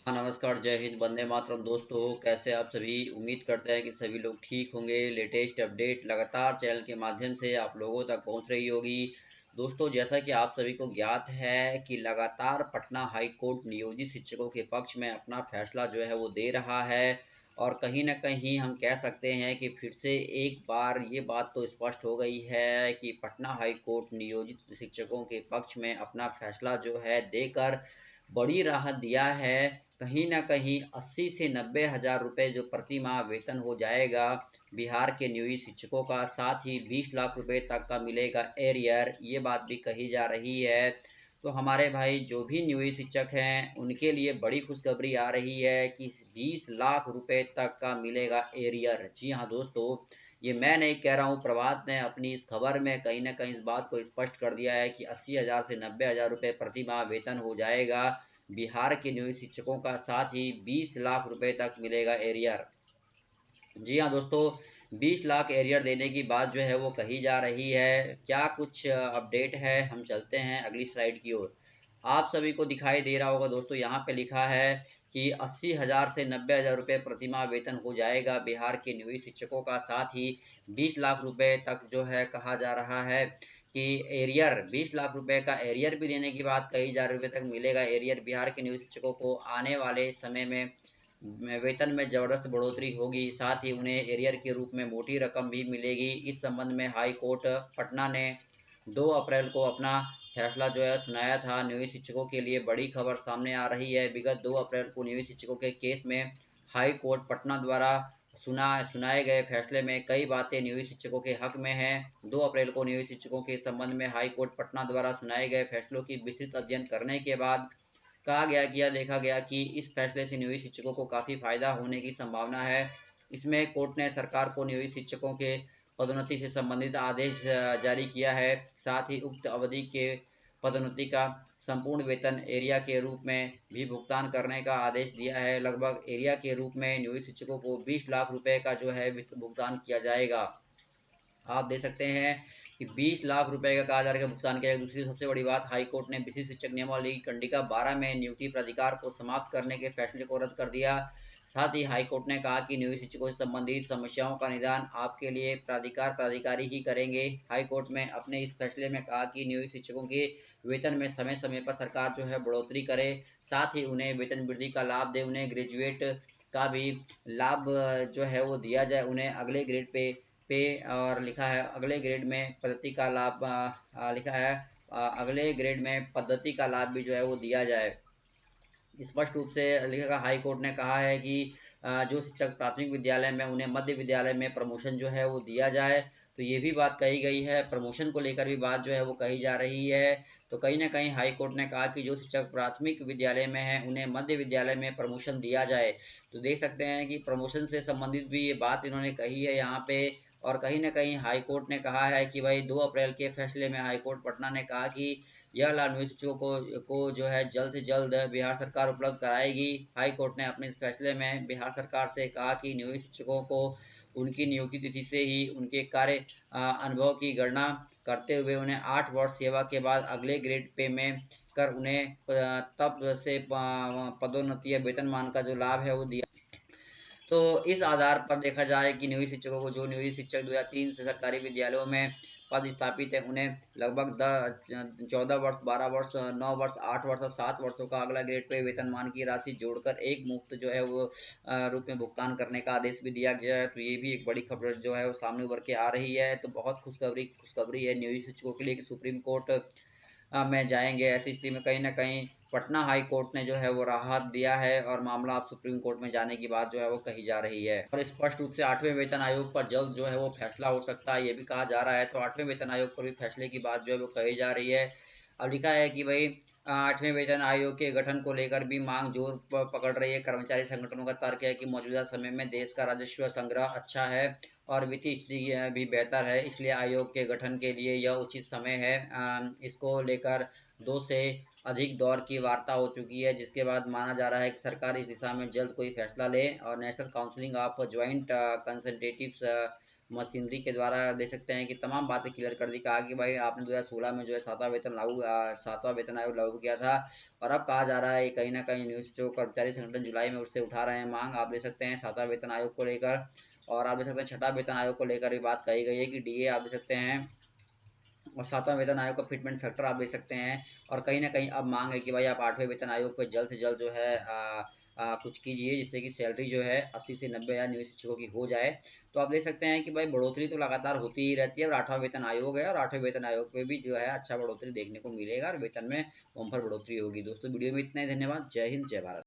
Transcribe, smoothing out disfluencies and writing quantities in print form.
नमस्कार, जय हिंद, वंदे मातरम। दोस्तों, कैसे आप सभी? उम्मीद करते हैं कि सभी लोग ठीक होंगे। लेटेस्ट अपडेट लगातार चैनल के माध्यम से आप लोगों तक पहुंच रही होगी। दोस्तों, जैसा कि आप सभी को ज्ञात है कि लगातार पटना हाई कोर्ट नियोजित शिक्षकों के पक्ष में अपना फैसला जो है वो दे रहा है और कहीं ना कहीं हम कह सकते हैं कि फिर से एक बार ये बात तो स्पष्ट हो गई है कि पटना हाई कोर्ट नियोजित शिक्षकों के पक्ष में अपना फैसला जो है देकर बड़ी राहत दिया है। कहीं ना कहीं 80 से 90 हज़ार रुपये जो प्रति माह वेतन हो जाएगा बिहार के नियोजित शिक्षकों का, साथ ही 20 लाख रुपए तक का मिलेगा एरियर, ये बात भी कही जा रही है। तो हमारे भाई जो भी नियोजित शिक्षक हैं उनके लिए बड़ी खुशखबरी आ रही है कि 20 लाख रुपए तक का मिलेगा एरियर। जी हाँ दोस्तों, ये मैं नहीं कह रहा हूँ, प्रभात ने अपनी इस खबर में कहीं ना कहीं इस बात को स्पष्ट कर दिया है कि 80 हज़ार से 90 हज़ार रुपये प्रति माह वेतन हो जाएगा बिहार के नियोजित शिक्षकों का, साथ ही 20 लाख रुपए तक मिलेगा एरियर। जी हाँ दोस्तों, 20 लाख एरियर देने की बात जो है वो कही जा रही है। क्या कुछ अपडेट है, हम चलते हैं अगली स्लाइड की ओर। आप सभी को दिखाई दे रहा होगा दोस्तों, यहाँ पे लिखा है कि 80 हज़ार से 90 हज़ार रुपये प्रतिमाह वेतन हो जाएगा बिहार के नियोजित शिक्षकों का, साथ ही 20 लाख रुपए तक जो है कहा जा रहा है कि एरियर, 20 लाख रुपए का एरियर भी देने की बात कही जा रही है। तक मिलेगा एरियर बिहार के नियोजित शिक्षकों को। आने वाले समय में वेतन में जबरदस्त बढ़ोतरी होगी, साथ ही उन्हें एरियर के रूप में मोटी रकम भी मिलेगी। इस संबंध में हाई कोर्ट पटना ने 2 अप्रैल को अपना फैसला जो है सुनाया था। नियोजित शिक्षकों के लिए बड़ी खबर सामने आ रही है। विगत 2 अप्रैल को नियोजित शिक्षकों के केस में हाई कोर्ट पटना द्वारा सुनाए गए फैसले में कई बातें नियोजित शिक्षकों के हक में हैं। 2 अप्रैल को नियोजित शिक्षकों के संबंध में हाई कोर्ट पटना द्वारा सुनाए गए फैसलों की विस्तृत अध्ययन करने के बाद कहा गया कि यह देखा गया कि इस फैसले से नियोजित शिक्षकों को काफ़ी फायदा होने की संभावना है। इसमें कोर्ट ने सरकार को नियोजित शिक्षकों के पदोन्नति से संबंधित आदेश जारी किया है। साथ ही उक्त अवधि के पदोन्नति का संपूर्ण वेतन एरिया के रूप में भी भुगतान करने का आदेश दिया है। लगभग एरिया के रूप में नियोजित शिक्षकों को 20 लाख रुपए का जो है भुगतान किया जाएगा। आप देख सकते हैं कि 20 लाख रुपए का कहा जा रहा है भुगतान किया। दूसरी सबसे बड़ी बात, हाईकोर्ट ने विशिष्ट शिक्षक नियमावली की कंडिका 12 में नियुक्ति प्राधिकार को समाप्त करने के फैसले को रद्द कर दिया। साथ ही हाईकोर्ट ने कहा कि नियोजित शिक्षकों से संबंधित समस्याओं का निदान आपके लिए प्राधिकारी ही करेंगे। हाईकोर्ट में अपने इस फैसले में कहा कि नियोजित शिक्षकों के वेतन में समय समय पर सरकार जो है बढ़ोतरी करे, साथ ही उन्हें वेतन वृद्धि का लाभ दे, उन्हें ग्रेजुएट का भी लाभ जो है वो दिया जाए, उन्हें अगले ग्रेड पे और लिखा है अगले ग्रेड में पद्धति का लाभ, लिखा है अगले ग्रेड में पद्धति का लाभ भी जो है वो दिया जाए। स्पष्ट रूप से लिखा, हाई कोर्ट ने कहा है कि जो शिक्षक प्राथमिक विद्यालय में उन्हें मध्य विद्यालय में प्रमोशन जो है वो दिया जाए। तो ये भी बात कही गई है, प्रमोशन को लेकर भी बात जो है वो कही जा रही है। तो कहीं ना कहीं हाई कोर्ट ने कहा कि जो शिक्षक प्राथमिक विद्यालय में है उन्हें मध्य विद्यालय में प्रमोशन दिया जाए। तो देख सकते हैं कि प्रमोशन से संबंधित भी ये बात इन्होंने कही है यहाँ पे। और कहीं ना कहीं हाई कोर्ट ने कहा है कि भाई 2 अप्रैल के फैसले में हाई कोर्ट पटना ने कहा कि यह लाभ नियोजित शिक्षकों को जो है जल्द से जल्द बिहार सरकार उपलब्ध कराएगी। हाई कोर्ट ने अपने इस फैसले में बिहार सरकार से कहा कि नियोजित शिक्षकों को उनकी नियुक्ति तिथि से ही उनके कार्य अनुभव की गणना करते हुए उन्हें 8 वर्ष सेवा के बाद अगले ग्रेड पे में कर उन्हें तब से पदोन्नति या वेतनमान का जो लाभ है वो दिया। तो इस आधार पर देखा जाए कि नियोजित शिक्षकों को, जो नियोजित शिक्षक 2003 से सरकारी विद्यालयों में पद स्थापित है, उन्हें लगभग 14 वर्ष, 12 वर्ष, 9 वर्ष, 8 वर्ष और 7 वर्षों का अगला ग्रेड पे वेतनमान की राशि जोड़कर एक मुफ्त जो है वो रूप में भुगतान करने का आदेश भी दिया गया है। तो ये भी एक बड़ी खबर जो है वो सामने उभर के आ रही है। तो बहुत खुशखबरी है नियोजित शिक्षकों के लिए कि सुप्रीम कोर्ट में जाएंगे। ऐसी स्थिति में कहीं ना कहीं पटना हाई कोर्ट ने जो है वो राहत दिया है और मामला अब सुप्रीम कोर्ट में जाने की बात जो है वो कही जा रही है। और स्पष्ट रूप से 8वें वेतन आयोग पर जल्द जो है वो फैसला हो सकता है, ये भी कहा जा रहा है। तो 8वें वेतन आयोग पर भी फैसले की बात जो है वो कही जा रही है। अब लिखा है कि भाई 8वें वेतन आयोग के गठन को लेकर भी मांग जोर पकड़ रही है। कर्मचारी संगठनों का तर्क है कि मौजूदा समय में देश का राजस्व संग्रह अच्छा है और वित्तीय स्थिति भी बेहतर है, इसलिए आयोग के गठन के लिए यह उचित समय है। इसको लेकर 2 से अधिक दौर की वार्ता हो चुकी है, जिसके बाद माना जा रहा है कि सरकार इस दिशा में जल्द कोई फैसला ले। और national counselling of joint consultatives machinery के द्वारा देख सकते हैं कि तमाम बातें क्लियर कर दी। कहा कि भाई आपने 2016 में जो है सातवां वेतन आयोग लागू किया था, और अब कहा जा रहा है कहीं ना कहीं न्यूज जो कर्मचारी संगठन जुलाई में उससे उठा रहे हैं मांग। आप देख सकते हैं सातवां वेतन आयोग को लेकर, और आप देख सकते हैं छठा वेतन आयोग को लेकर भी बात कही गई है कि डीए आप देख सकते हैं, और सातवां वेतन आयोग का फिटमेंट फैक्टर आप देख सकते हैं। और कहीं ना कहीं अब मांग है कि भाई आप आठवें वेतन आयोग पर जल्द से जल्द जो है कुछ कीजिए, जिससे कि सैलरी जो है 80 से 90 हज़ार नियोजित शिक्षकों की हो जाए। तो आप देख सकते हैं कि भाई बढ़ोतरी तो लगातार होती ही रहती है, और आठवां वेतन आयोग है, और आठवें वेतन आयोग पे भी जो है अच्छा बढ़ोतरी देखने को मिलेगा, और वेतन में बम्पर बढ़ोतरी होगी। दोस्तों वीडियो में इतना ही, धन्यवाद, जय हिंद, जय भारत।